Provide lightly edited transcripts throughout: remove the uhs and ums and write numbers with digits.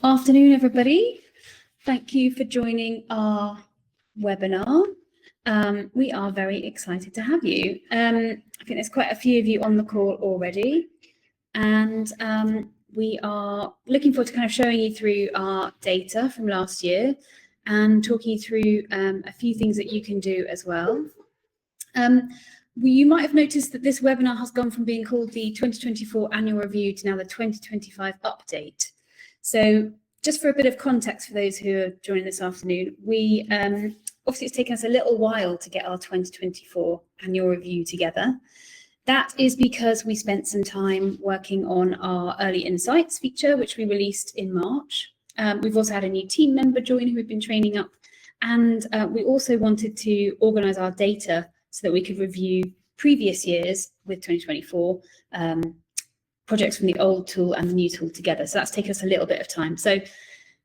Afternoon, everybody. Thank you for joining our webinar. We are very excited to have you. I think there's quite a few of you on the call already, and we are looking forward to kind of showing you through our data from last year and talking you through a few things that you can do as well. You might have noticed that this webinar has gone from being called the 2024 Annual Review to now the 2025 Update. So just for a bit of context for those who are joining this afternoon, we obviously it's taken us a little while to get our 2024 Annual Review together. That is because we spent some time working on our Early Insights feature, which we released in March. We've also had a new team member join who we've been training up, and we also wanted to organise our data so that we could review previous years with 2024 projects from the old tool and the new tool together. So that's taken us a little bit of time. So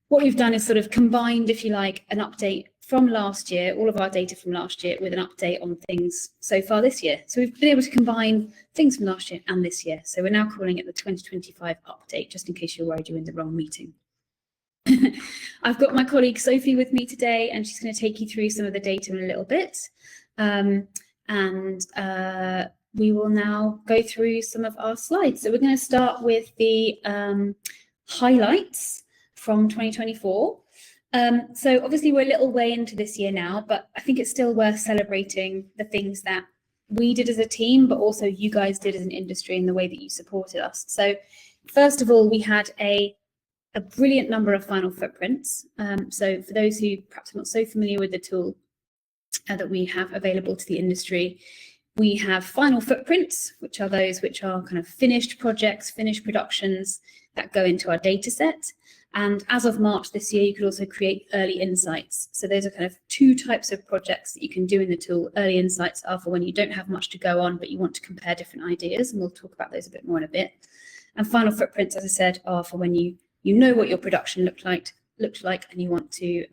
what we've done is sort of combined, if you like, an update from last year, all of our data from last year, with an update on things so far this year. So we've been able to combine things from last year and this year. So we're now calling it the 2025 update, just in case you're worried you're in the wrong meeting. I've got my colleague Sophie with me today, and she's going to take you through some of the data in a little bit. We will now go through some of our slides. So we're going to start with the highlights from 2024. So obviously we're a little way into this year now, but I think it's still worth celebrating the things that we did as a team, but also you guys did as an industry in the way that you supported us. So first of all, we had a brilliant number of final footprints. So for those who perhaps are not so familiar with the tool that we have available to the industry, we have final footprints, which are those which are kind of finished projects, finished productions that go into our data set. And as of March this year, you could also create early insights. So those are kind of two types of projects that you can do in the tool. Early insights are for when you don't have much to go on, but you want to compare different ideas, and we'll talk about those a bit more in a bit. And final footprints, as I said, are for when you know what your production looked like, and you want to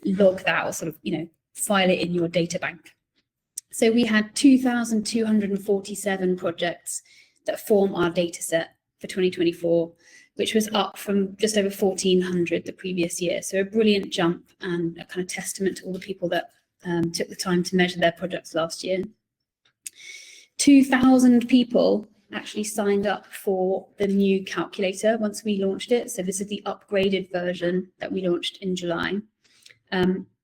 log that, or sort of, file it in your data bank. So we had 2,247 projects that form our data set for 2024, which was up from just over 1,400 the previous year. So a brilliant jump, and a kind of testament to all the people that took the time to measure their projects last year. 2,000 people actually signed up for the new calculator once we launched it. So this is the upgraded version that we launched in July.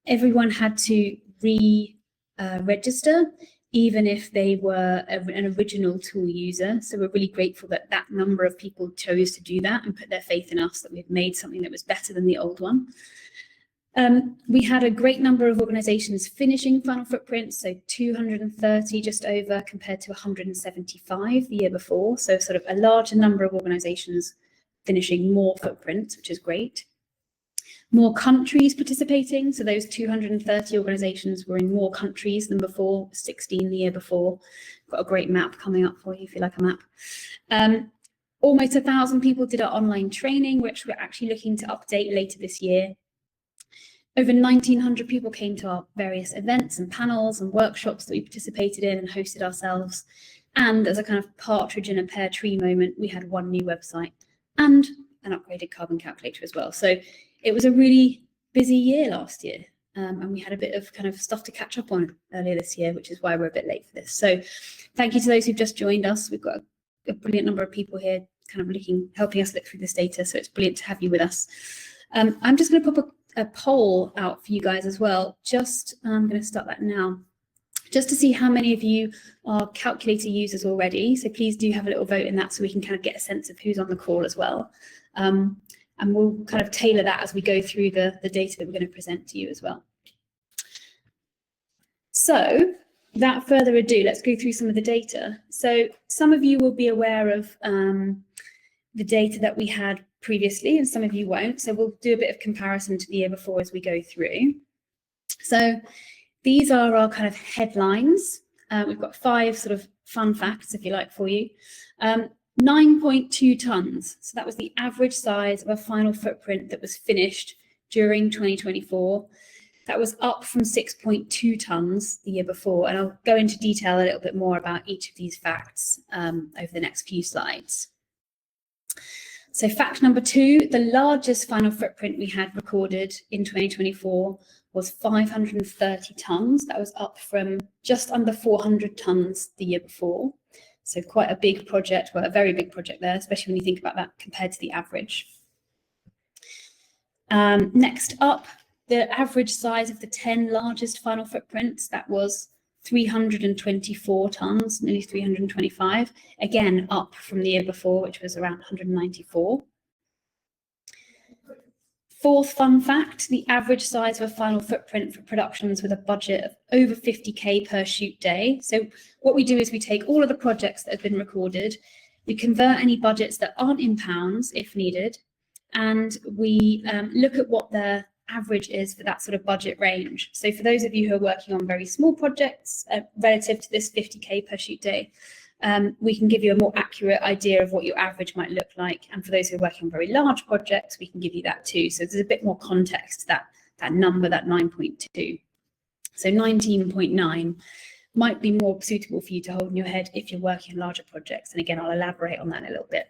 Everyone had to register, even if they were an original tool user. So we're really grateful that that number of people chose to do that and put their faith in us, that we've made something that was better than the old one. We had a great number of organizations finishing final footprints, so 230 just over, compared to 175 the year before. So sort of a larger number of organizations finishing more footprints, which is great. More countries participating, so those 230 organizations were in more countries than before, 16 the year before. Got a great map coming up for you if you like a map. Almost 1,000 people did our online training, which we're actually looking to update later this year. Over 1,900 people came to our various events and panels and workshops that we participated in and hosted ourselves. And as a kind of partridge in a pear tree moment, we had one new website and an upgraded carbon calculator as well. So it was a really busy year last year, and we had a bit of kind of stuff to catch up on earlier this year, which is why we're a bit late for this. So thank you to those who've just joined us. We've got a brilliant number of people here kind of helping us look through this data, so it's brilliant to have you with us. I'm just going to pop a poll out for you guys as well. I'm going to start that now, just to see how many of you are calculator users already. So please do have a little vote in that, so we can kind of get a sense of who's on the call as well. And we'll kind of tailor that as we go through the data that we're going to present to you as well. So without further ado, let's go through some of the data. So some of you will be aware of the data that we had previously, and some of you won't. So we'll do a bit of comparison to the year before as we go through. So these are our kind of headlines. We've got 5 sort of fun facts, if you like, for you. 9.2 tons. So that was the average size of a final footprint that was finished during 2024. That was up from 6.2 tons the year before. And I'll go into detail a little bit more about each of these facts over the next few slides. So fact number 2, the largest final footprint we had recorded in 2024 was 530 tonnes. That was up from just under 400 tonnes the year before. So quite a big project, well, a very big project there, especially when you think about that compared to the average. Next up, the average size of the 10 largest final footprints, that was 324 tonnes, nearly 325, again up from the year before, which was around 194. Fourth fun fact, the average size of a final footprint for productions with a budget of over 50k per shoot day. So what we do is we take all of the projects that have been recorded, we convert any budgets that aren't in pounds if needed, and we look at what their average is for that sort of budget range. So for those of you who are working on very small projects relative to this 50k per shoot day, we can give you a more accurate idea of what your average might look like. And for those who are working on very large projects, we can give you that too. So there's a bit more context to that number, that 9.2. So 19.9 might be more suitable for you to hold in your head if you're working on larger projects. And again, I'll elaborate on that in a little bit.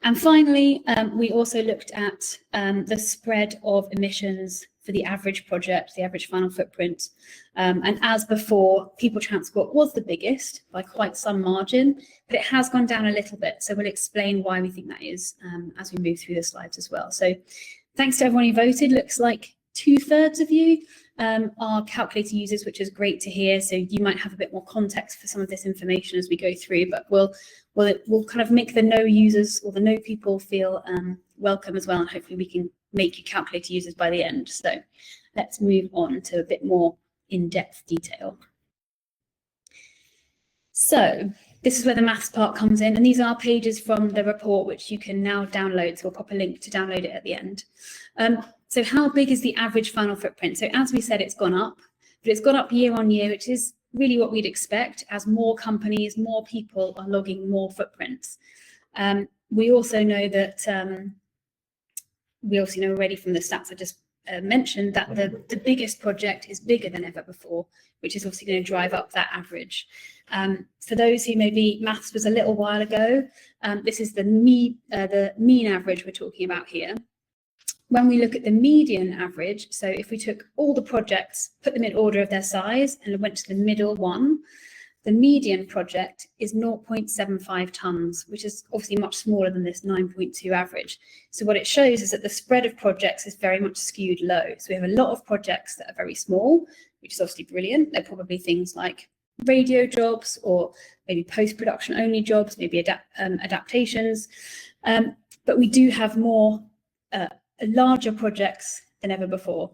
And finally, we also looked at the spread of emissions for the average project, the average final footprint. And as before, people transport was the biggest by quite some margin, but it has gone down a little bit. So we'll explain why we think that is as we move through the slides as well. So thanks to everyone who voted. Looks like 2/3 of you are calculator users, which is great to hear. So you might have a bit more context for some of this information as we go through, but we'll kind of make the no users or the no people feel welcome as well, and hopefully we can make you calculator users by the end. So let's move on to a bit more in-depth detail. So this is where the maths part comes in, and these are pages from the report which you can now download. So we'll pop a link to download it at the end. So how big is the average final footprint? So as we said, it's gone up, but it's gone up year on year, which is really what we'd expect as more companies, more people are logging more footprints. We also know that, we also know already from the stats I just mentioned that the biggest project is bigger than ever before, which is obviously going to drive up that average. For those who maybe maths was a little while ago, this is the mean average we're talking about here. When we look at the median average, so if we took all the projects, put them in order of their size and went to the middle one, the median project is 0.75 tonnes, which is obviously much smaller than this 9.2 average. So what it shows is that the spread of projects is very much skewed low. So we have a lot of projects that are very small, which is obviously brilliant. They're probably things like radio jobs or maybe post-production only jobs, maybe adaptations. But we do have more larger projects than ever before.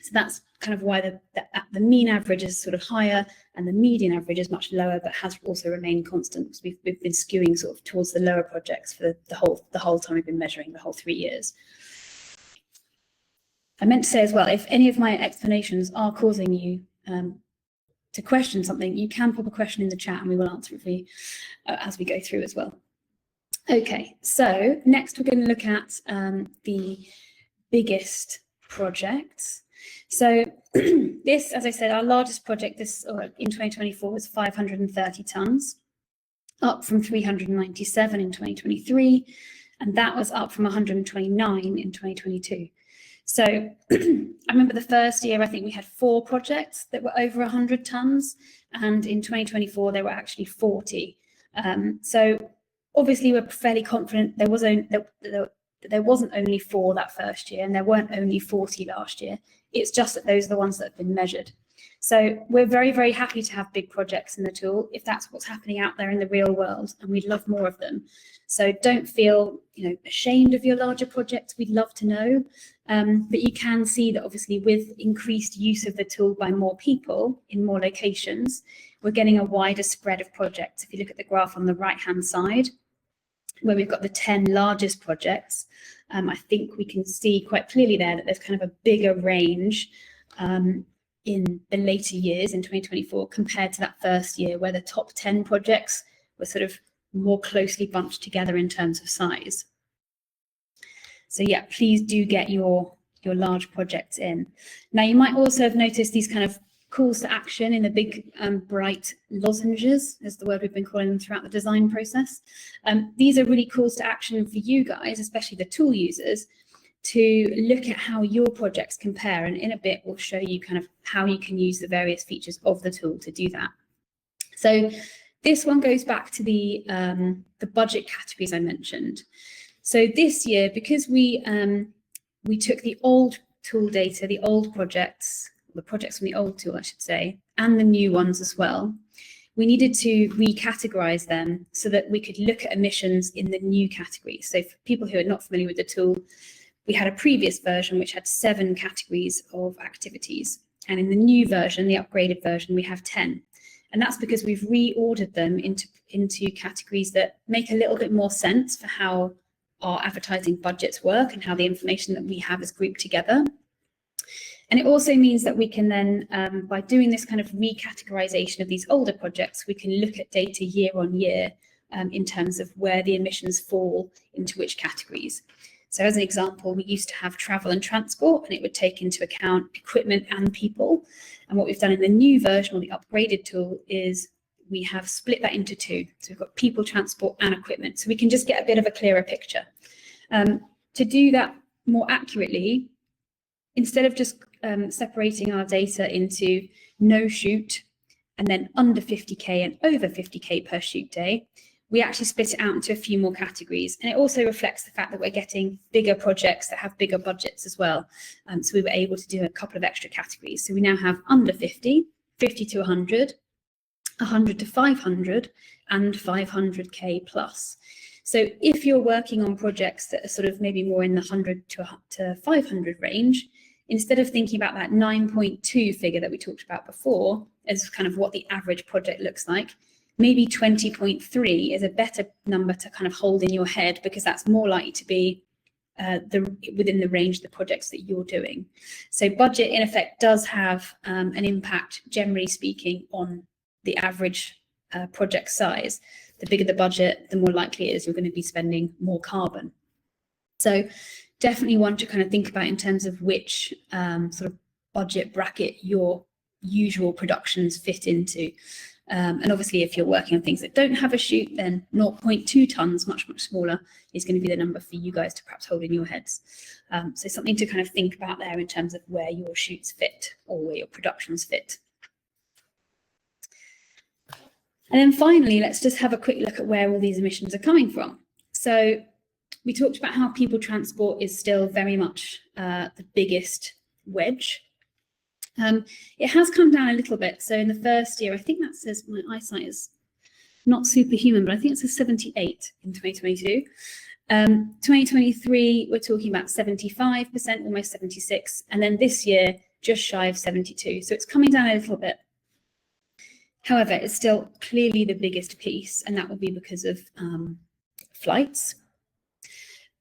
So that's kind of why the mean average is sort of higher and the median average is much lower, but has also remained constant because we've been skewing sort of towards the lower projects for the whole time we've been measuring, the whole 3 years. I meant to say as well, if any of my explanations are causing you to question something, you can pop a question in the chat and we will answer it for you as we go through as well. Okay, so next we're going to look at the biggest projects. So this, as I said, our largest project in 2024 was 530 tonnes, up from 397 in 2023, and that was up from 129 in 2022. So I remember the first year, I think we had 4 projects that were over 100 tonnes, and in 2024 there were actually 40. So obviously we're fairly confident there wasn't only 4 that first year, and there weren't only 40 last year. It's just that those are the ones that have been measured. So we're very, very happy to have big projects in the tool if that's what's happening out there in the real world, and we'd love more of them. So don't feel ashamed of your larger projects. We'd love to know. But you can see that obviously with increased use of the tool by more people in more locations, we're getting a wider spread of projects. If you look at the graph on the right-hand side, where we've got the 10 largest projects, I think we can see quite clearly there that there's kind of a bigger range in the later years in 2024 compared to that first year where the top 10 projects were sort of more closely bunched together in terms of size. So yeah, please do get your large projects in. Now you might also have noticed these kind of calls to action in the big bright lozenges, is the word we've been calling them throughout the design process. These are really calls to action for you guys, especially the tool users, to look at how your projects compare, and in a bit we'll show you kind of how you can use the various features of the tool to do that. So this one goes back to the budget categories I mentioned. So this year, because we took the old tool data, the old projects, the projects from the old tool I should say, and the new ones as well, we needed to recategorize them so that we could look at emissions in the new categories. So for people who are not familiar with the tool, we had a previous version which had 7 categories of activities. And in the new version, the upgraded version, we have 10. And that's because we've reordered them into categories that make a little bit more sense for how our advertising budgets work and how the information that we have is grouped together. And it also means that we can then, by doing this kind of recategorization of these older projects, we can look at data year on year in terms of where the emissions fall into which categories. So as an example, we used to have travel and transport, and it would take into account equipment and people. And what we've done in the new version, or the upgraded tool, is we have split that into 2. So we've got people, transport, and equipment. So we can just get a bit of a clearer picture. To do that more accurately, instead of just separating our data into no shoot and then under 50K and over 50K per shoot day, we actually split it out into a few more categories. And it also reflects the fact that we're getting bigger projects that have bigger budgets as well. So we were able to do a couple of extra categories. So we now have under 50, 50 to 100, 100 to 500, and 500K plus. So if you're working on projects that are sort of maybe more in the 100 to 500 range, instead of thinking about that 9.2 figure that we talked about before as kind of what the average project looks like, maybe 20.3 is a better number to kind of hold in your head, because that's more likely to be within the range of the projects that you're doing. So budget, in effect, does have an impact, generally speaking, on the average project size. The bigger the budget, the more likely it is you're going to be spending more carbon. So definitely one to kind of think about in terms of which sort of budget bracket your usual productions fit into. And obviously, if you're working on things that don't have a shoot, then 0.2 tons, much smaller, is going to be the number for you guys to perhaps hold in your heads. So something to kind of think about there in terms of where your shoots fit or where your productions fit. And then finally, let's just have a quick look at where all these emissions are coming from. So we talked about how people transport is still very much the biggest wedge. It has come down a little bit. So in the first year, I think that says, my eyesight is not superhuman, but I think it says 78 in 2022. 2023, we're talking about 75%, almost 76. And then this year, just shy of 72. So it's coming down a little bit. However, it's still clearly the biggest piece, and that will be because of flights.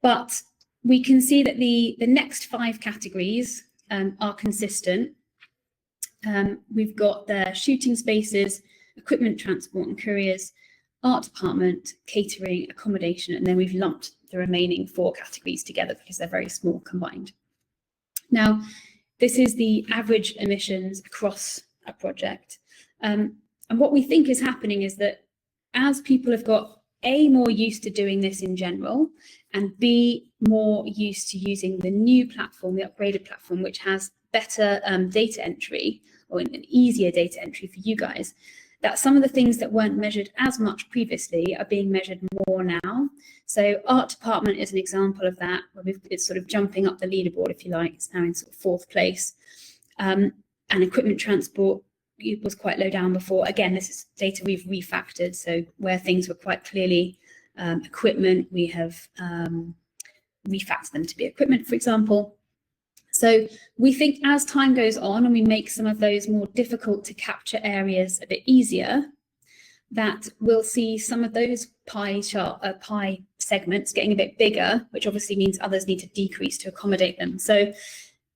But we can see that the next 5 categories are consistent. We've got the shooting spaces, equipment, transport and couriers, art department, catering, accommodation, and then we've lumped the remaining 4 categories together because they're very small combined. Now, this is the average emissions across a project. And what we think is happening is that as people have got A, more used to doing this in general, and B, more used to using the new platform, the upgraded platform, which has better data entry, or an easier data entry for you guys, that some of the things that weren't measured as much previously are being measured more now. So art department is an example of that, where it's sort of jumping up the leaderboard, if you like. It's now in sort of 4th place. And equipment transport, it was quite low down before. Again, this is data we've refactored. So where things were quite clearly equipment, we have refactored them to be equipment, for example. So we think as time goes on and we make some of those more difficult to capture areas a bit easier, that we'll see some of those pie segments getting a bit bigger, which obviously means others need to decrease to accommodate them. So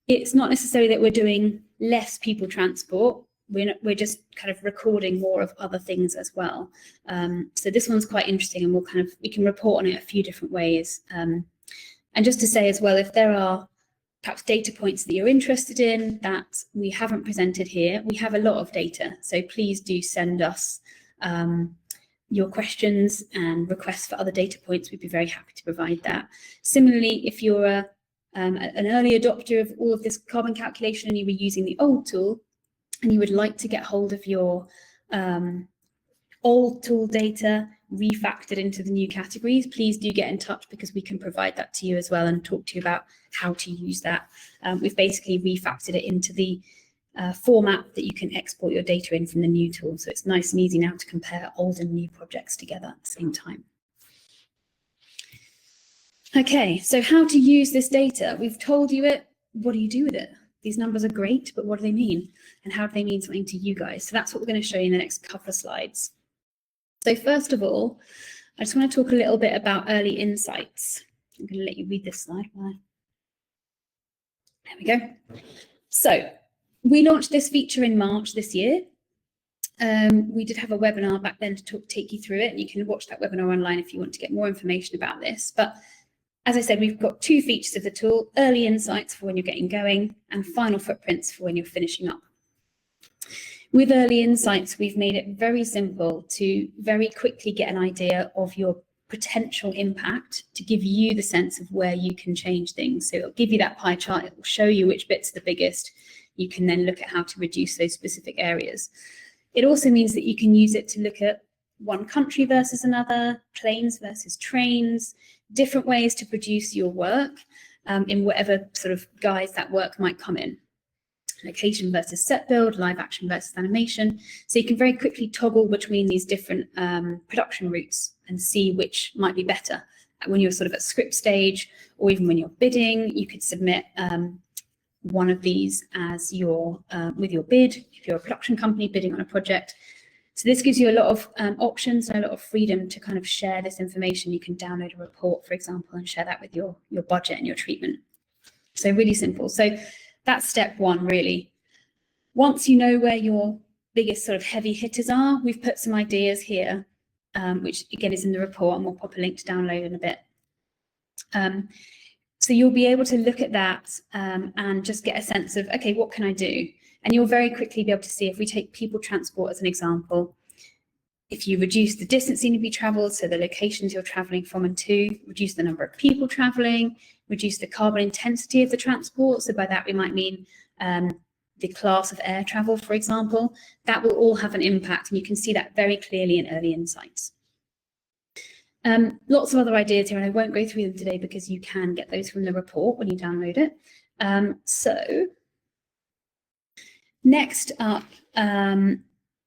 it's not necessarily that we're doing less people transport. We're just kind of recording more of other things as well. So this one's quite interesting, and we can report on it a few different ways. And just to say as well, if there are perhaps data points that you're interested in that we haven't presented here. We have a lot of data, so please do send us your questions and requests for other data points. We'd be very happy to provide that. Similarly, if you're an early adopter of all of this carbon calculation and you were using the old tool and you would like to get hold of your old tool data refactored into the new categories, please do get in touch, because we can provide that to you as well and talk to you about how to use that. We've basically refactored it into the format that you can export your data in from the new tool. So it's nice and easy now to compare old and new projects together at the same time. Okay, so how to use this data. We've told you it. What do you do with it? These numbers are great, but what do they mean? And how do they mean something to you guys? So that's what we're going to show you in the next couple of slides. So first of all, I just want to talk a little bit about early insights. I'm going to let you read this slide. There we go. So we launched this feature in March this year. We did have a webinar back then to take you through it, and you can watch that webinar online if you want to get more information about this. But as I said, we've got two features of the tool: early insights for when you're getting going, and final footprints for when you're finishing up. With early insights, we've made it very simple to very quickly get an idea of your potential impact, to give you the sense of where you can change things. So it'll give you that pie chart. It will show you which bits are the biggest. You can then look at how to reduce those specific areas. It also means that you can use it to look at one country versus another, planes versus trains, different ways to produce your work in whatever sort of guise that work might come in. Location versus set build, live action versus animation. So you can very quickly toggle between these different production routes and see which might be better. When you're sort of at script stage, or even when you're bidding, you could submit one of these as your with your bid if you're a production company bidding on a project. So this gives you a lot of options and a lot of freedom to kind of share this information. You can download a report, for example, and share that with your budget and your treatment. So really simple. So that's step one, really. Once you know where your biggest sort of heavy hitters are, we've put some ideas here, which again is in the report, and we'll pop a link to download in a bit. So you'll be able to look at that and just get a sense of, okay, what can I do? And you'll very quickly be able to see, if we take people transport as an example, if you reduce the distance you need to be traveled, so the locations you're traveling from and to, reduce the number of people traveling, reduce the carbon intensity of the transport. So by that, we might mean the class of air travel, for example. That will all have an impact, and you can see that very clearly in early insights. Lots of other ideas here, and I won't go through them today because you can get those from the report when you download it. So next up,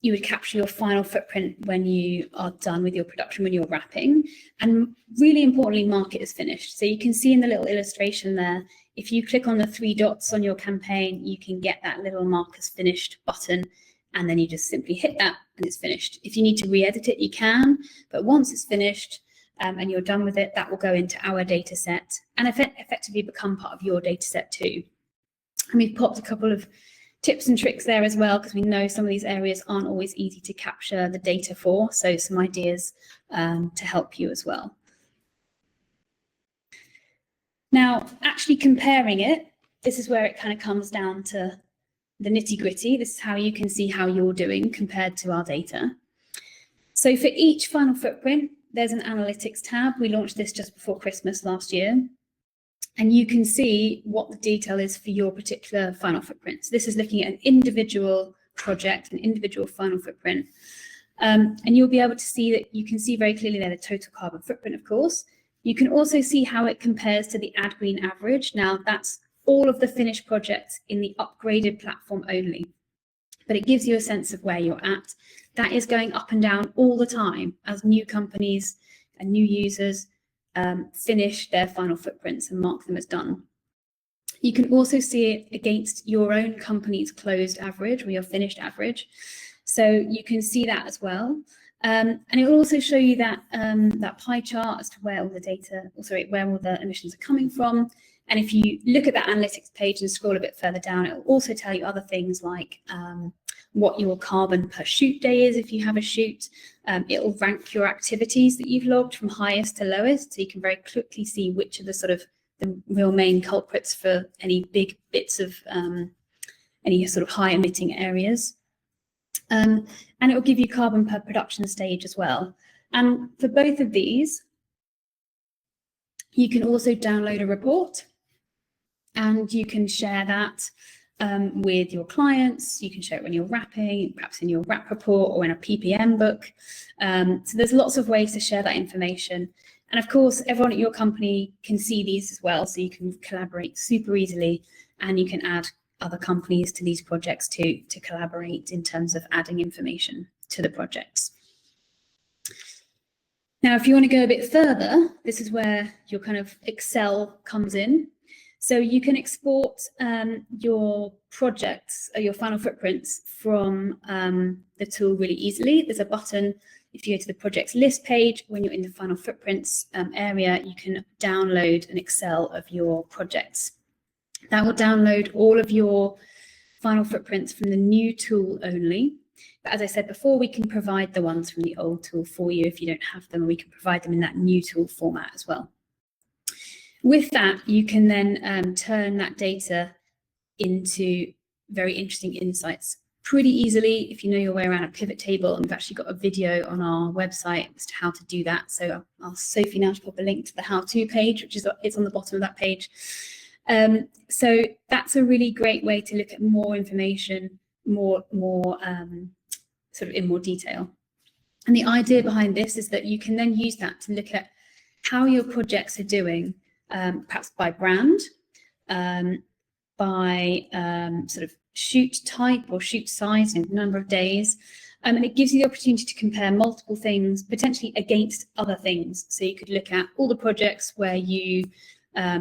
you would capture your final footprint when you are done with your production, when you're wrapping, and really importantly, mark it as finished. So you can see in the little illustration there, if you click on the 3 dots on your campaign, you can get that little mark as finished button, and then you just simply hit that and it's finished. If you need to re-edit it, you can, but once it's finished and you're done with it, that will go into our data set and effectively become part of your data set too. And we've popped a couple of tips and tricks there as well, because we know some of these areas aren't always easy to capture the data for, so some ideas to help you as well. Now, actually comparing it, this is where it kind of comes down to the nitty-gritty. This is how you can see how you're doing compared to our data. So for each final footprint, there's an analytics tab. We launched this just before Christmas last year. And you can see what the detail is for your particular final footprint. So this is looking at an individual project, an individual final footprint. And you'll be able to see that you can see very clearly there the total carbon footprint, of course. You can also see how it compares to the AdGreen average. Now, that's all of the finished projects in the upgraded platform only. But it gives you a sense of where you're at. That is going up and down all the time as new companies and new users finish their final footprints and mark them as done. You can also see it against your own company's closed average or your finished average. So you can see that as well. And it will also show you that that pie chart as to where all the data, where all the emissions are coming from. And if you look at that analytics page and scroll a bit further down, it will also tell you other things like what your carbon per shoot day is if you have a shoot. It will rank your activities that you've logged from highest to lowest, so you can very quickly see which are the the real main culprits for any big bits of any sort of high emitting areas. And it will give you carbon per production stage as well. And for both of these, you can also download a report, and you can share that with your clients. You can share it when you're wrapping, perhaps in your wrap report or in a PPM book. So there's lots of ways to share that information. And of course, everyone at your company can see these as well, so you can collaborate super easily, and you can add other companies to these projects to collaborate in terms of adding information to the projects. Now, if you want to go a bit further, this is where your kind of Excel comes in. So you can export your projects, your final footprints from the tool really easily. There's a button, if you go to the projects list page, when you're in the final footprints area, you can download an Excel of your projects. That will download all of your final footprints from the new tool only. But as I said before, we can provide the ones from the old tool for you if you don't have them. We can provide them in that new tool format as well. With that, you can then turn that data into very interesting insights pretty easily if you know your way around a pivot table. And we've actually got a video on our website as to how to do that. So I'll ask Sophie now to pop a link to the how-to page, which is it's on the bottom of that page. So that's a really great way to look at more information, more sort of in more detail. And the idea behind this is that you can then use that to look at how your projects are doing, perhaps by brand, by sort of shoot type or shoot size and number of days. And it gives you the opportunity to compare multiple things, potentially against other things. So you could look at all the projects where you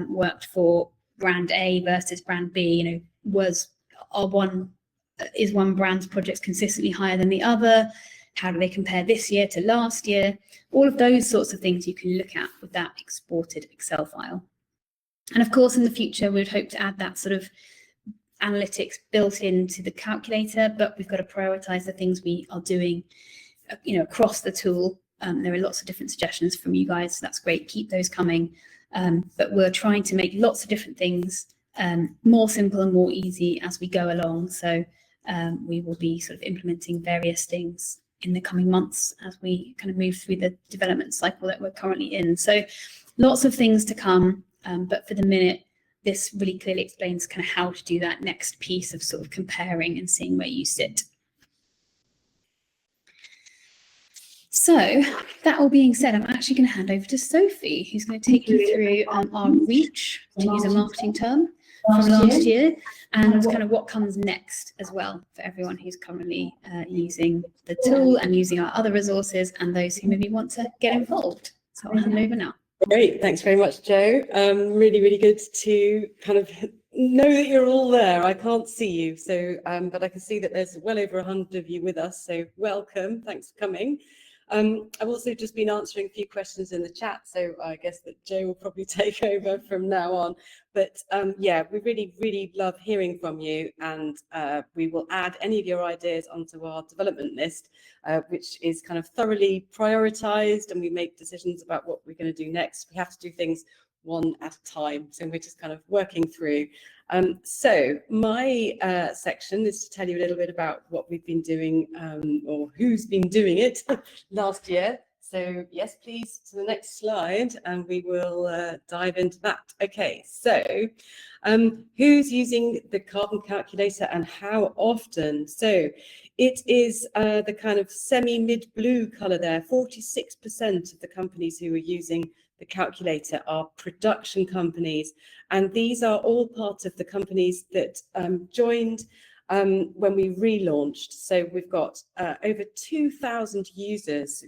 worked for brand A versus brand B. You know, is one brand's projects consistently higher than the other? How do they compare this year to last year? All of those sorts of things you can look at with that exported Excel file. And of course, in the future, we'd hope to add that sort of analytics built into the calculator, but we've got to prioritize the things we are doing, you know, across the tool. There are lots of different suggestions from you guys, so that's great. Keep those coming. But we're trying to make lots of different things more simple and more easy as we go along. So we will be sort of implementing various things in the coming months as we kind of move through the development cycle that we're currently in. So lots of things to come, but for the minute, this really clearly explains kind of how to do that next piece of sort of comparing and seeing where you sit. So that all being said, I'm actually going to hand over to Sophie, who's going to take you through our reach, to use a marketing term, from last year, and kind of what comes next as well for everyone who's currently using the tool and using our other resources, and those who maybe want to get involved. So I'll hand over now. Great, thanks very much, Jo. Really, really good to kind of know that you're all there. I can't see you, so but I can see that there's well over 100 of you with us, so welcome, thanks for coming. I've also just been answering a few questions in the chat, so I guess that Jo will probably take over from now on. But yeah, we really, really love hearing from you, and we will add any of your ideas onto our development list, which is kind of thoroughly prioritized, and we make decisions about what we're going to do next. We have to do things one at a time, so we're just kind of working through. So my section is to tell you a little bit about what we've been doing, or who's been doing it last year. So yes, please, to the next slide, and we will dive into that. Okay, so who's using the carbon calculator and how often? So it is the kind of semi-mid blue color there. 46% of the companies who are using the calculator are production companies, and these are all part of the companies that joined when we relaunched. So we've got over 2,000 users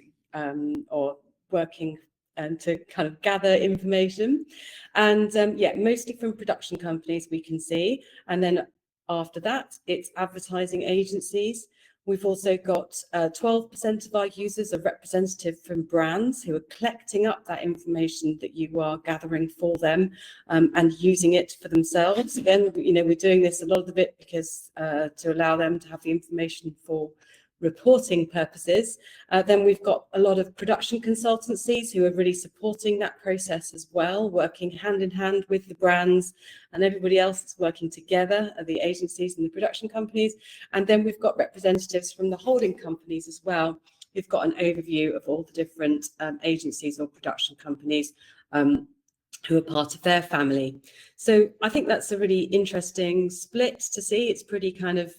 or working to kind of gather information, and yeah, mostly from production companies we can see, and then after that it's advertising agencies. We've also got 12% of our users are representative from brands who are collecting up that information that you are gathering for them and using it for themselves. Again, you know, we're doing this a lot of the bit because to allow them to have the information for reporting purposes. Then we've got a lot of production consultancies who are really supporting that process as well, working hand in hand with the brands and everybody else that's working together, the agencies and the production companies. And then we've got representatives from the holding companies as well. We've got an overview of all the different agencies or production companies who are part of their family. So I think that's a really interesting split to see. It's pretty kind of,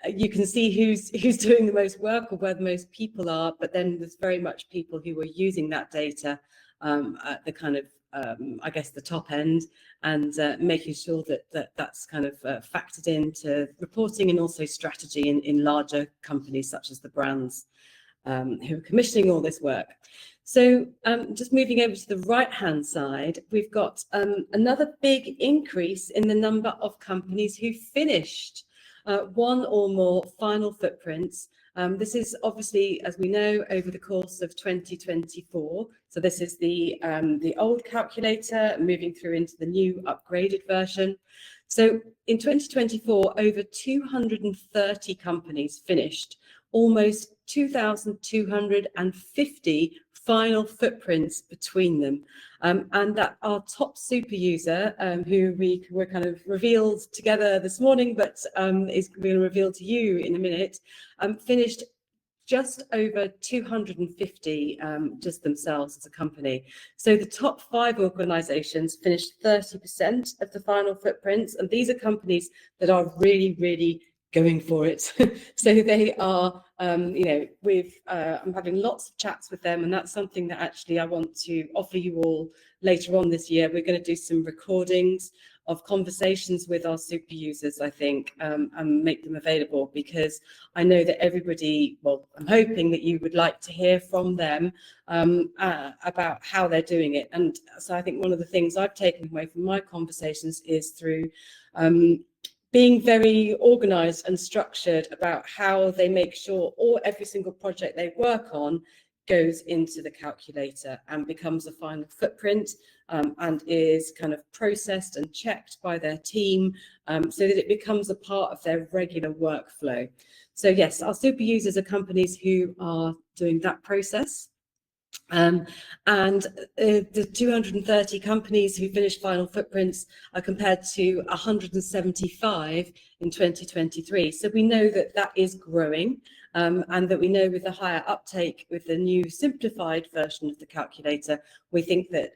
you can see who's doing the most work or where the most people are, but then there's very much people who are using that data at the kind of, I guess, the top end, and making sure that that's kind of factored into reporting and also strategy in larger companies such as the brands who are commissioning all this work. So just moving over to the right-hand side, we've got another big increase in the number of companies who finished one or more final footprints. This is obviously, as we know, over the course of 2024. So this is the old calculator moving through into the new upgraded version. So in 2024, over 230 companies finished, almost 2,250 final footprints between them. And that our top super user, who we were kind of revealed together this morning, but is going to reveal to you in a minute, finished just over 250 just themselves as a company. So the top 5 organizations finished 30% of the final footprints, and these are companies that are really, really going for it. So they are, you know, I'm having lots of chats with them, and that's something that actually I want to offer you all later on this year. We're going to do some recordings of conversations with our super users, I think, and make them available, because I know that everybody, well, I'm hoping that you would like to hear from them about how they're doing it. And so I think one of the things I've taken away from my conversations is through being very organized and structured about how they make sure every single project they work on goes into the calculator and becomes a final footprint, and is kind of processed and checked by their team, so that it becomes a part of their regular workflow. So yes, our super users are companies who are doing that process. And the 230 companies who finished final footprints are compared to 175 in 2023. So we know that that is growing, and that we know with the higher uptake with the new simplified version of the calculator, we think that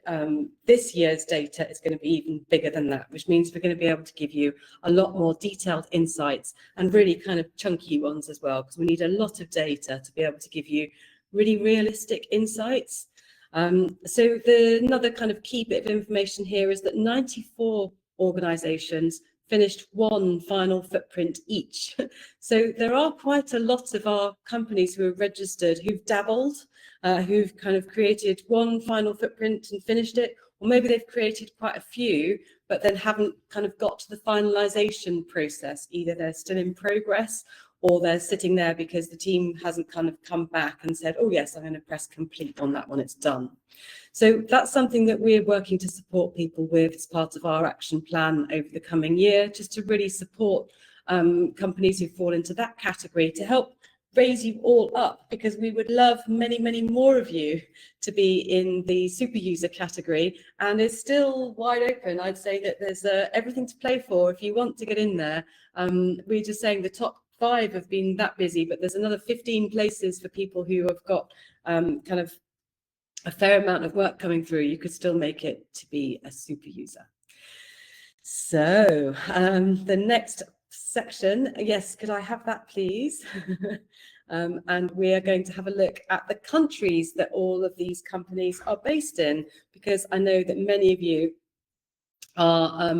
this year's data is going to be even bigger than that, which means we're going to be able to give you a lot more detailed insights, and really kind of chunky ones as well, because we need a lot of data to be able to give you really realistic insights. So another kind of key bit of information here is that 94 organizations finished one final footprint each. So there are quite a lot of our companies who are registered who've dabbled, who've kind of created one final footprint and finished it, or maybe they've created quite a few, but then haven't kind of got to the finalization process. Either they're still in progress, or they're sitting there because the team hasn't kind of come back and said, oh yes, I'm going to press complete on that one, it's done. So that's something that we're working to support people with as part of our action plan over the coming year, just to really support companies who fall into that category, to help raise you all up, because we would love many, many more of you to be in the super user category, and it's still wide open. I'd say that there's everything to play for if you want to get in there. We're just saying the top 5 have been that busy, but there's another 15 places for people who have got kind of a fair amount of work coming through. You could still make it to be a super user. So the next section, yes, could I have that, please? And we are going to have a look at the countries that all of these companies are based in, because I know that many of you are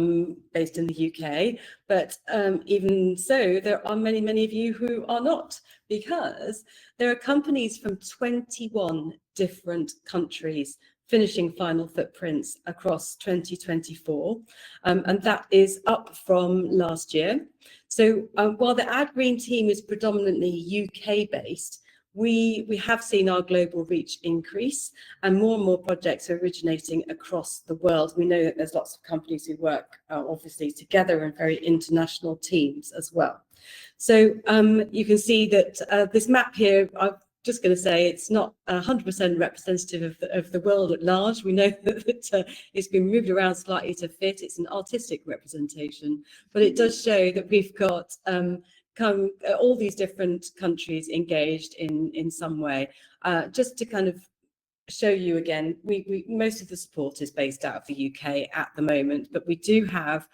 based in the UK, but even so, there are many, many of you who are not, because there are companies from 21 different countries finishing final footprints across 2024, and that is up from last year. So while the AdGreen team is predominantly UK based, we have seen our global reach increase, and more projects are originating across the world. We know that there's lots of companies who work obviously together in very international teams as well. So you can see that this map here, I'm just going to say it's not 100% representative of the world at large. We know that it's been moved around slightly to fit. It's an artistic representation, but it does show that we've got all these different countries engaged in some way. Just to kind of show you again, most of the support is based out of the UK at the moment, but we do have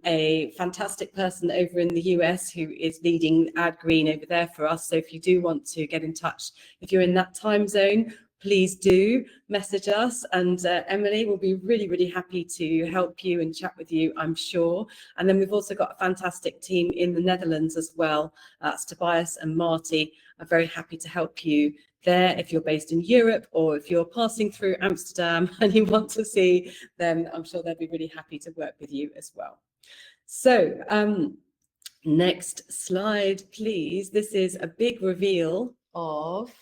a fantastic person over in the US who is leading AdGreen over there for us. So if you do want to get in touch, if you're in that time zone, please do message us, and Emily will be really, really happy to help you and chat with you, I'm sure. And then we've also got a fantastic team in the Netherlands as well. That's Tobias and Marty are very happy to help you there if you're based in Europe, or if you're passing through Amsterdam and you want to see them, I'm sure they'll be really happy to work with you as well. So next slide, please. This is a big reveal of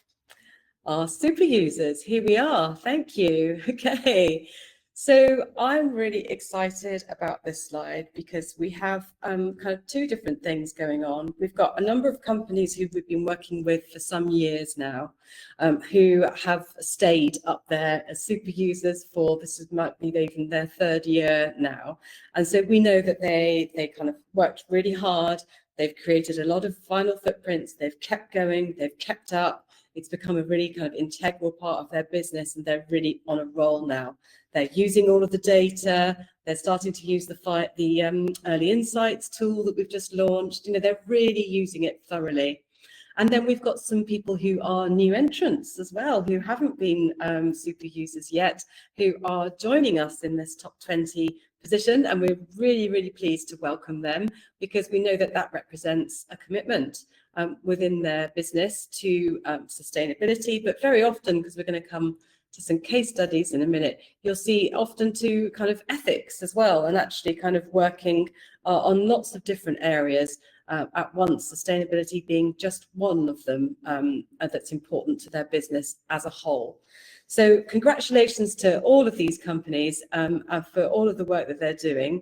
our super users. Here we are. Thank you. Okay. So I'm really excited about this slide because we have kind of two different things going on. We've got a number of companies who we've been working with for some years now, who have stayed up there as super users for, might be even their third year now. And so we know that they kind of worked really hard. They've created a lot of final footprints. They've kept going. They've kept up. It's become a really kind of integral part of their business, and they're really on a roll now. They're using all of the data. They're starting to use the early insights tool that we've just launched. You know, they're really using it thoroughly. And then we've got some people who are new entrants as well, who haven't been super users yet, who are joining us in this top 20 position. And we're really, really pleased to welcome them, because we know that that represents a commitment within their business to sustainability. But very often, because we're going to come to some case studies in a minute, you'll see often to kind of ethics as well, and actually kind of working on lots of different areas at once, sustainability being just one of them that's important to their business as a whole. So congratulations to all of these companies for all of the work that they're doing.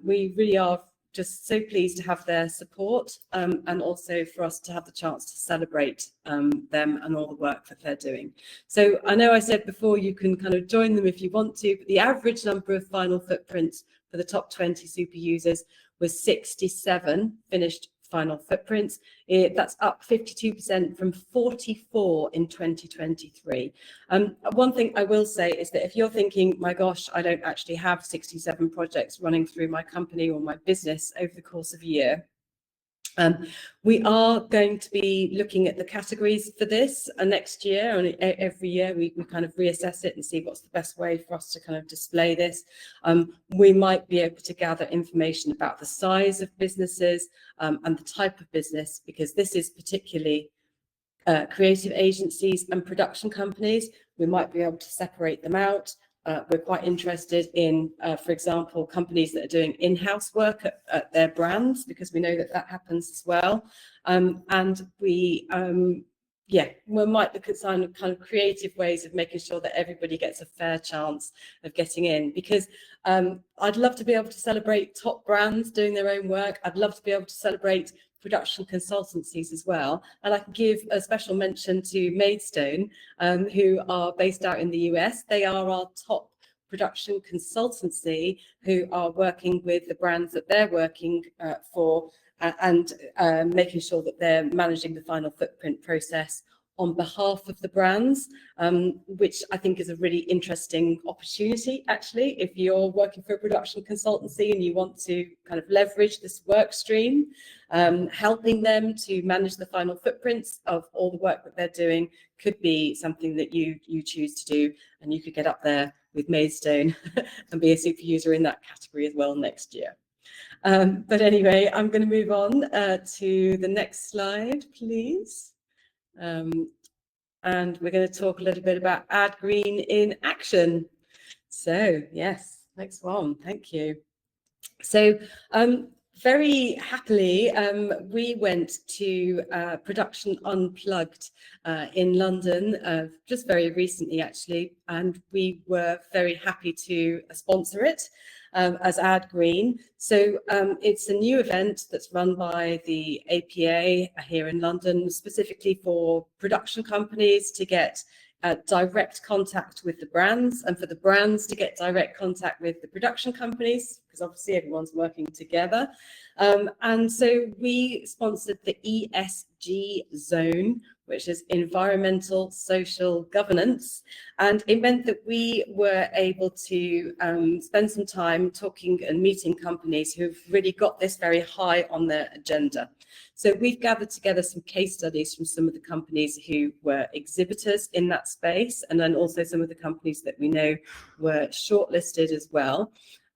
We really are just so pleased to have their support, and also for us to have the chance to celebrate them and all the work that they're doing. So I know I said before you can kind of join them if you want to, but the average number of final footprints for the top 20 super users was 67 finished final footprints. That's up 52% from 44 in 2023. One thing I will say is that if you're thinking, my gosh, I don't actually have 67 projects running through my company or my business over the course of a year, we are going to be looking at the categories for this next year, and every year we kind of reassess it and see what's the best way for us to kind of display this. We might be able to gather information about the size of businesses and the type of business, because this is particularly creative agencies and production companies. We might be able to separate them out. We're quite interested in, for example, companies that are doing in-house work at their brands, because we know that that happens as well. And we might look at kind of creative ways of making sure that everybody gets a fair chance of getting in, because I'd love to be able to celebrate top brands doing their own work. I'd love to be able to celebrate production consultancies as well. And I can give a special mention to Maidstone, who are based out in the US. They are our top production consultancy, who are working with the brands that they're working for, and making sure that they're managing the final footprint process on behalf of the brands, which I think is a really interesting opportunity, actually, if you're working for a production consultancy and you want to kind of leverage this work stream. Helping them to manage the final footprints of all the work that they're doing could be something that you choose to do, and you could get up there with Maidstone and be a super user in that category as well next year. But anyway, I'm going to move on to the next slide, please. And we're going to talk a little bit about AdGreen in action. So yes, next one, thank you. So very happily, we went to Production Unplugged in London just very recently, actually, and we were very happy to sponsor it as AdGreen. So it's a new event that's run by the APA here in London, specifically for production companies to get direct contact with the brands, and for the brands to get direct contact with the production companies, because obviously everyone's working together. And so we sponsored the ESG zone, which is environmental social governance. And it meant that we were able to spend some time talking and meeting companies who've really got this very high on their agenda. So we've gathered together some case studies from some of the companies who were exhibitors in that space, and then also some of the companies that we know were shortlisted as well.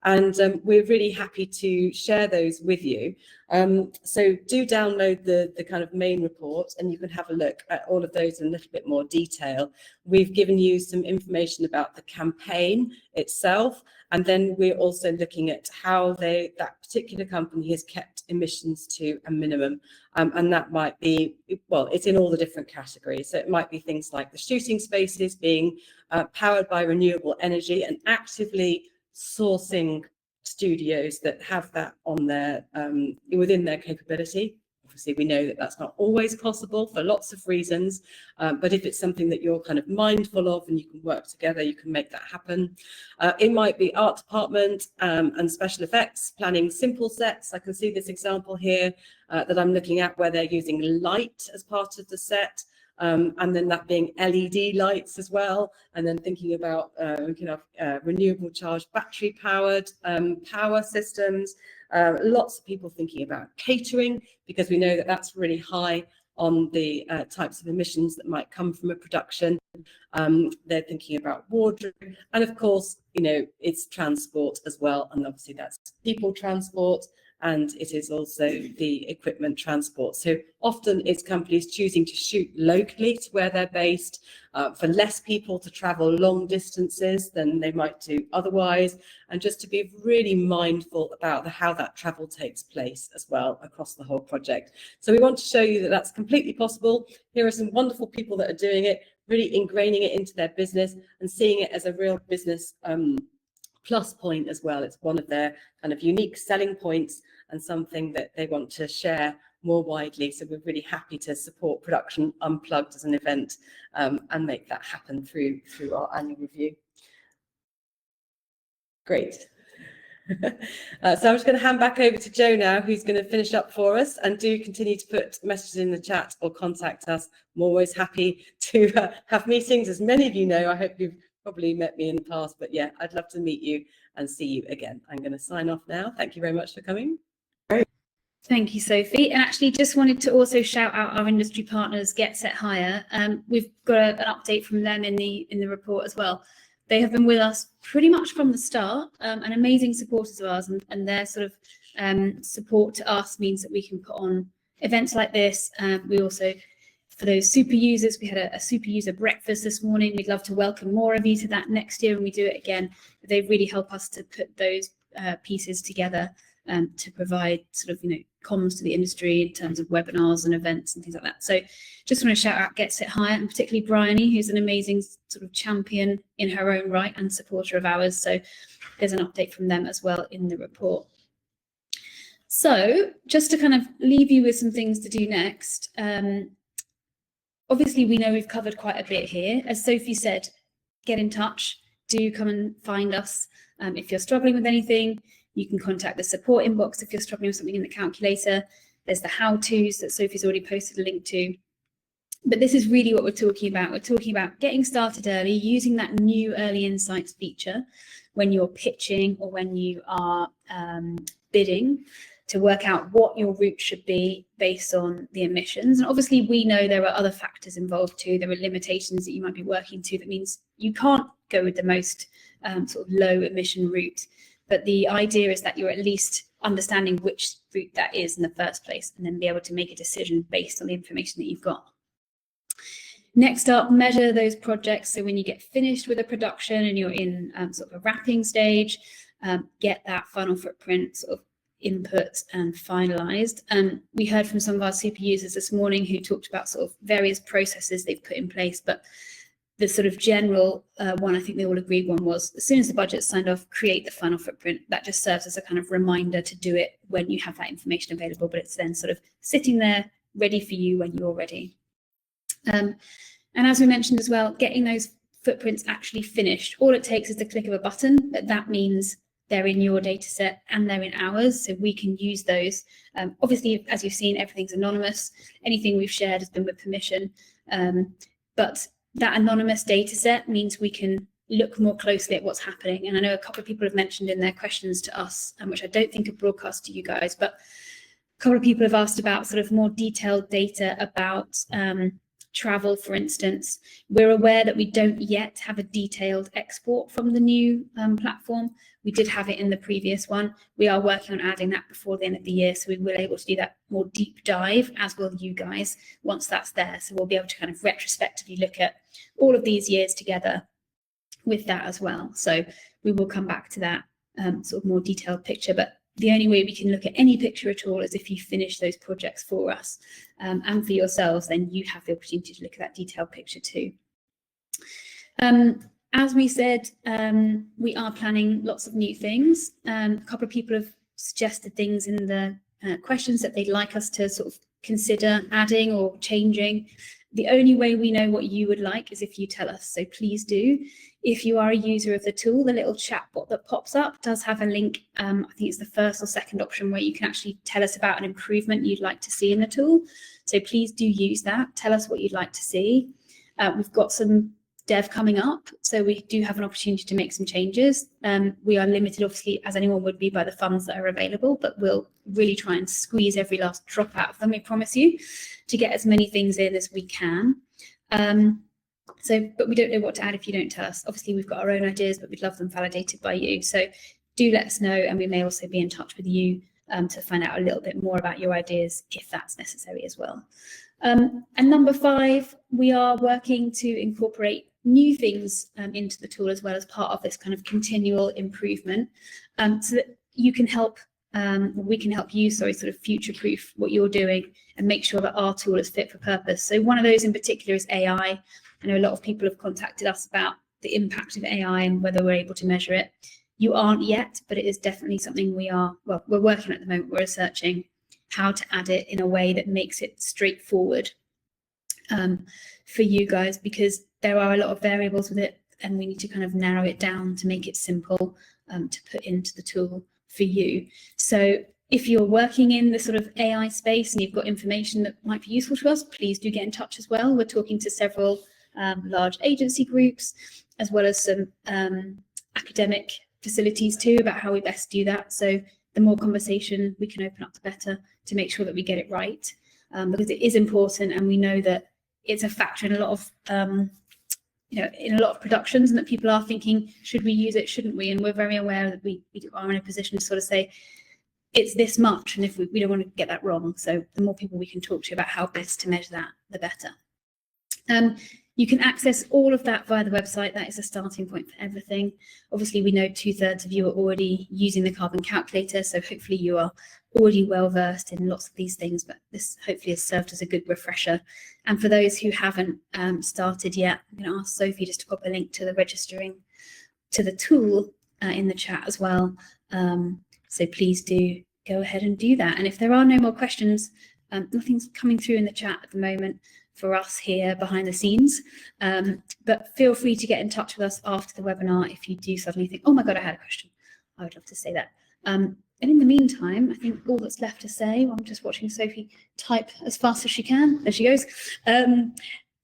And we're really happy to share those with you. So do download the kind of main report, and you can have a look at all of those in a little bit more detail. We've given you some information about the campaign itself, and then we're also looking at how that particular company has kept emissions to a minimum. And that might be, well, it's in all the different categories. So it might be things like the shooting spaces being powered by renewable energy, and actively sourcing studios that have that on their within their capability. Obviously, we know that that's not always possible for lots of reasons, but if it's something that you're kind of mindful of and you can work together, you can make that happen. It might be art department and special effects, planning simple sets. I can see this example here that I'm looking at where they're using light as part of the set. And then that being LED lights as well, and then thinking about renewable charged battery powered power systems. Lots of people thinking about catering, because we know that that's really high on the types of emissions that might come from a production. They're thinking about wardrobe, and of course, it's transport as well, and obviously that's people transport, and it is also the equipment transport. So often it's companies choosing to shoot locally to where they're based, for less people to travel long distances than they might do otherwise, and just to be really mindful about how that travel takes place as well across the whole project. So we want to show you that that's completely possible. Here are some wonderful people that are doing it, really ingraining it into their business and seeing it as a real business plus point as well. It's one of their kind of unique selling points and something that they want to share more widely. So we're really happy to support Production Unplugged as an event and make that happen through our annual review. Great. So I'm just going to hand back over to Joe now, who's going to finish up for us, and do continue to put messages in the chat or contact us. I'm always happy to have meetings. As many of you know, I hope you've probably met me in the past, but yeah, I'd love to meet you and see you again. I'm going to sign off now. Thank you very much for coming. Thank you, Sophie. And actually just wanted to also shout out our industry partners, Get Set Hire. We've got an update from them in the report as well. They have been with us pretty much from the start, and amazing supporters of ours, and their sort of support to us means that we can put on events like this. We also, for those super users, we had a super user breakfast this morning. We'd love to welcome more of you to that next year when we do it again. They really help us to put those pieces together to provide sort of, comms to the industry in terms of webinars and events and things like that. So just want to shout out Get Set Hire, and particularly Bryony, who's an amazing sort of champion in her own right and supporter of ours. So there's an update from them as well in the report. So just to kind of leave you with some things to do next. Obviously, we know we've covered quite a bit here. As Sophie said, get in touch. Do come and find us. If you're struggling with anything, you can contact the support inbox if you're struggling with something in the calculator. There's the how-tos that Sophie's already posted a link to. But this is really what we're talking about. We're talking about getting started early, using that new early insights feature when you're pitching or when you are bidding, to work out what your route should be based on the emissions. And obviously we know there are other factors involved too. There are limitations that you might be working to. That means you can't go with the most sort of low emission route. But the idea is that you're at least understanding which route that is in the first place, and then be able to make a decision based on the information that you've got. Next up, measure those projects. So when you get finished with a production and you're in sort of a wrapping stage, get that final footprint sort of input and finalized. We heard from some of our super users this morning who talked about sort of various processes they've put in place, but the sort of general one I think they all agreed on was, as soon as the budget's signed off, create the final footprint. That just serves as a kind of reminder to do it when you have that information available, but it's then sort of sitting there ready for you when you're ready. And as we mentioned as well, getting those footprints actually finished. All it takes is the click of a button, but that means they're in your data set and they're in ours, so we can use those. Obviously, as you've seen, everything's anonymous. Anything we've shared has been with permission, but that anonymous data set means we can look more closely at what's happening. And I know a couple of people have mentioned in their questions to us, which I don't think are broadcast to you guys, but a couple of people have asked about sort of more detailed data about travel, for instance. We're aware that we don't yet have a detailed export from the new platform. We did have it in the previous one. We are working on adding that before the end of the year, so we will be able to do that more deep dive, as will you guys, once that's there. So we'll be able to kind of retrospectively look at all of these years together with that as well. So we will come back to that sort of more detailed picture, but the only way we can look at any picture at all is if you finish those projects for us and for yourselves, then you have the opportunity to look at that detailed picture too. As we said, we are planning lots of new things. A couple of people have suggested things in the questions that they'd like us to sort of consider adding or changing. The only way we know what you would like is if you tell us, so please do. If you are a user of the tool, the little chatbot that pops up does have a link. I think it's the first or second option where you can actually tell us about an improvement you'd like to see in the tool. So please do use that. Tell us what you'd like to see. We've got some dev coming up, so we do have an opportunity to make some changes. We are limited, obviously, as anyone would be, by the funds that are available, but we'll really try and squeeze every last drop out of them, we promise you, to get as many things in as we can. But we don't know what to add if you don't tell us. Obviously, we've got our own ideas, but we'd love them validated by you. So do let us know, and we may also be in touch with you to find out a little bit more about your ideas if that's necessary as well. And number 5, we are working to incorporate new things into the tool as well as part of this kind of continual improvement, so that you can help, we can help you, sort of future-proof what you're doing and make sure that our tool is fit for purpose. So one of those in particular is AI. I know a lot of people have contacted us about the impact of AI and whether we're able to measure it. You aren't yet, but it is definitely something we're working on at the moment. We're researching how to add it in a way that makes it straightforward for you guys, because there are a lot of variables with it and we need to kind of narrow it down to make it simple to put into the tool for you. So if you're working in the sort of AI space and you've got information that might be useful to us, please do get in touch as well. We're talking to several large agency groups, as well as some academic facilities too, about how we best do that. So the more conversation we can open up, the better, to make sure that we get it right, because it is important, and we know that it's a factor in a lot of in a lot of productions, and that people are thinking, should we use it, shouldn't we? And we're very aware that we are in a position to sort of say it's this much, and if we don't want to get that wrong. So the more people we can talk to about how best to measure that, the better. You can access all of that via the website. That is a starting point for everything. Obviously, we know 2/3 of you are already using the carbon calculator, so hopefully you are already well versed in lots of these things, but this hopefully has served as a good refresher. And for those who haven't started yet, I'm going to ask Sophie just to pop a link to the registering to the tool in the chat as well. So please do go ahead and do that. And if there are no more questions, nothing's coming through in the chat at the moment for us here behind the scenes, but feel free to get in touch with us after the webinar if you do suddenly think, oh my God, I had a question. I would love to say that. And in the meantime, I think all that's left to say, I'm just watching Sophie type as fast as she can, there she goes,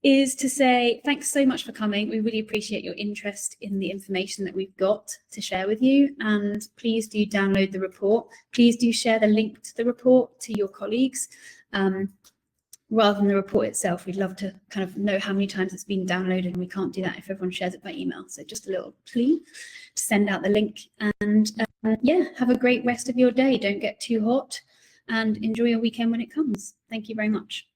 is to say thanks so much for coming. We really appreciate your interest in the information that we've got to share with you, and please do download the report. Please do share the link to the report to your colleagues. Rather than the report itself, we'd love to kind of know how many times it's been downloaded, and we can't do that if everyone shares it by email. So just a little plea to send out the link, and yeah, have a great rest of your day. Don't get too hot, and enjoy your weekend when it comes. Thank you very much.